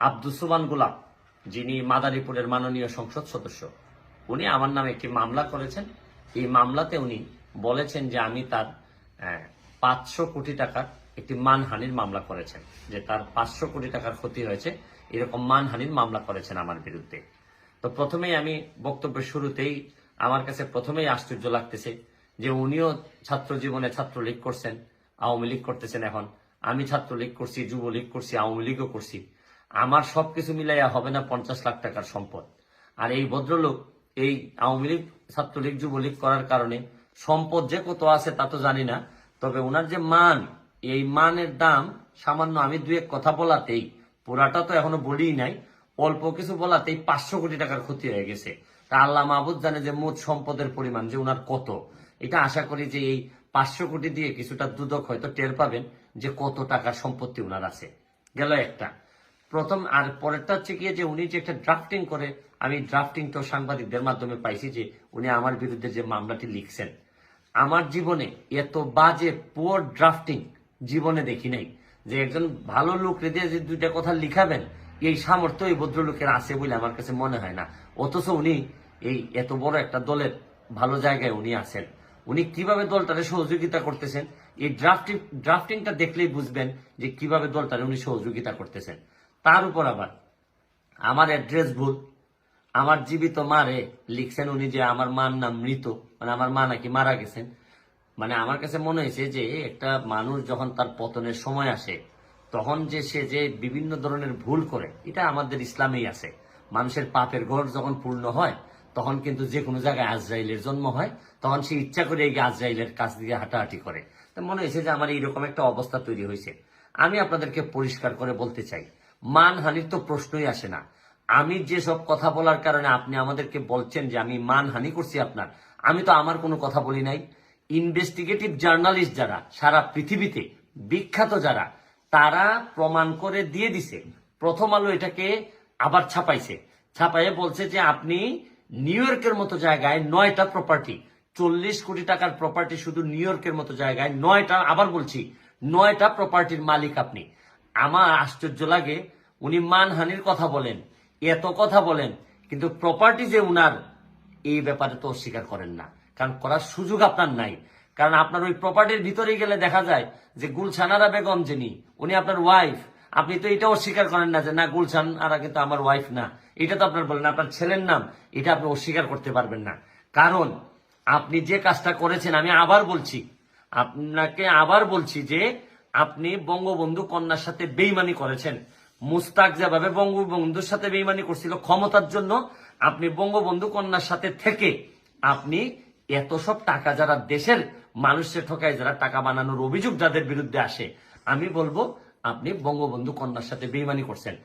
আব্দুস সোবহান গোলাপ, যিনি মাদারীপুরের মাননীয় সংসদ সদস্য, উনি আমার নামে একটি মামলা করেছেন। এই মামলাতে উনি বলেছেন যে আমি তার 500 কোটি টাকার একটি মানহানির মামলা করেছেন, যে তার 500 কোটি টাকার ক্ষতি হয়েছে, এরকম মানহানির মামলা করেছেন আমার বিরুদ্ধে। তো প্রথমেই আমি বক্তব্যের শুরুতেই আমার কাছে প্রথমেই আশ্চর্য লাগতেছে যে উনিও ছাত্র জীবনে ছাত্রলীগ করছেন, আওয়ামী লীগ করতেছেন। এখন আমি ছাত্রলীগ করছি, যুবলীগ করছি, আওয়ামী লীগও করছি। আমার সবকিছু মিলাইয়া হবে না 50 লাখ টাকার সম্পদ। আর এই ভদ্রলোক এই আওয়ামী লীগ, ছাত্রলীগ, যুবলীগ করার কারণে সম্পদ যে কত আছে তা তো জানি না, তবে ওনার যে মান, এই মানের দাম সামান্য আমি দুই এক কথা বলাতেই, পুরাটা তো এখনো বলিই নাই, অল্প কিছু বলাতেই 500 কোটি টাকার ক্ষতি হয়ে গেছে। তা আল্লাহ মাহবুদ জানে যে মোট সম্পদের পরিমাণ যে উনার কত। এটা আশা করি যে এই 500 কোটি দিয়ে কিছুটা দুদক হয়তো টের পাবেন যে কত টাকার সম্পত্তি উনার আছে। গেল একটা। প্রথম আর পরেরটা হচ্ছে কি যে উনি যে একটা ড্রাফটিং করে, আমি ড্রাফটিংটাও সাংবাদিকদের মাধ্যমে পাইছি যে উনি আমার বিরুদ্ধে যে মামলাটি লিখছেন, আমার জীবনে এত বাজে পুয়ার ড্রাফটিং জীবনে দেখি নাই। যে একজন ভালো লোক রেখে যে দুইটা কথা লিখাবেন, এই সামর্থ্য এই ভদ্রলোকের আছে বলে আমার কাছে মনে হয় না। অথচ উনি এই এত বড় একটা দলের ভালো জায়গায় উনি আছেন। উনি কিভাবে দলটারে সহযোগিতা করতেছেন, এই ড্রাফটিংটা দেখলেই বুঝবেন যে কিভাবে দলটারে উনি সহযোগিতা করতেছেন। তার উপর আবার আমার অ্যাড্রেস ভুল, আমার জীবিত মারে লিখছেন উনি যে আমার মার নাম মৃত, মানে আমার মা নাকি মারা গেছেন। মানে আমার কাছে মনে হয়েছে যে একটা মানুষ যখন তার পতনের সময় আসে, তখন যে সে যে বিভিন্ন ধরনের ভুল করে, এটা আমাদের ইসলামেই আছে। মানুষের পাপের ঘর যখন পূর্ণ হয়, তখন কিন্তু যে কোনো জায়গায় আজরাইলের জন্ম হয়, তখন সে ইচ্ছা করে গিয়ে আজরাইলের কাছ দিয়ে হাঁটাহাঁটি করে। তো মনে হয়েছে যে আমার এইরকম একটা অবস্থা তৈরি হয়েছে। আমি আপনাদেরকে পরিষ্কার করে বলতে চাই, মানহানির তো প্রশ্নই আসে না। আমি যেসব কথা বলার কারণে আপনি আমাদেরকে বলছেন যে আমি মানহানি করছি আপনার, আমি তো আমার কোনো কথা বলি নাই। ইনভেস্টিগেটিভ জার্নালিস্ট যারা সারা পৃথিবীতে বিখ্যাত, যারা তারা প্রমাণ করে দিয়ে দিছে। প্রথম আলো এটাকে আবার ছাপাইছে, ছাপাইয়ে বলছে যে আপনি নিউ ইয়র্কের মতো জায়গায় 9টা প্রপার্টি, 40 কোটি টাকার প্রপার্টি শুধু নিউ ইয়র্কের মতো জায়গায় 9টা, আবার বলছি 9টা প্রপার্টির মালিক আপনি। আমার আশ্চর্য লাগে, উনি মানহানির কথা বলেন, এত কথা বলেন, কিন্তু প্রপার্টি যে উনার, এই ব্যাপারে তো অস্বীকার করেন না। কারণ করার সুযোগ আপনার নাই। কারণ আপনার ওই প্রপার্টির ভিতরে গেলে দেখা যায় যে গুলশানারা বেগম যিনি, উনি আপনার ওয়াইফ। আপনি তো এটা অস্বীকার করেন না যে না, গুলশান আরা কিন্তু আমার ওয়াইফ না। এটা তো আপনার বলেন, আপনার ছেলের নাম, এটা আপনি অস্বীকার করতে পারবেন না। কারণ আপনি যে কাজটা করেছেন, আমি আবার বলছি, আপনাকে আবার বলছি যে আপনি বঙ্গবন্ধু কন্যার সাথে বেইমানি করেছেন। মুস্তাক যেভাবে বঙ্গবন্ধুর সাথে বেইমানি করছিল ক্ষমতার জন্য, আপনি বঙ্গবন্ধু কন্যার সাথে থেকে আপনি এত সব টাকা, যারা দেশের মানুষের ঠকায়, যারা টাকা বানানোর অভিযোগ যাদের বিরুদ্ধে আসে, আমি বলবো আপনি বঙ্গবন্ধু কন্যার সাথে বেইমানি করছেন।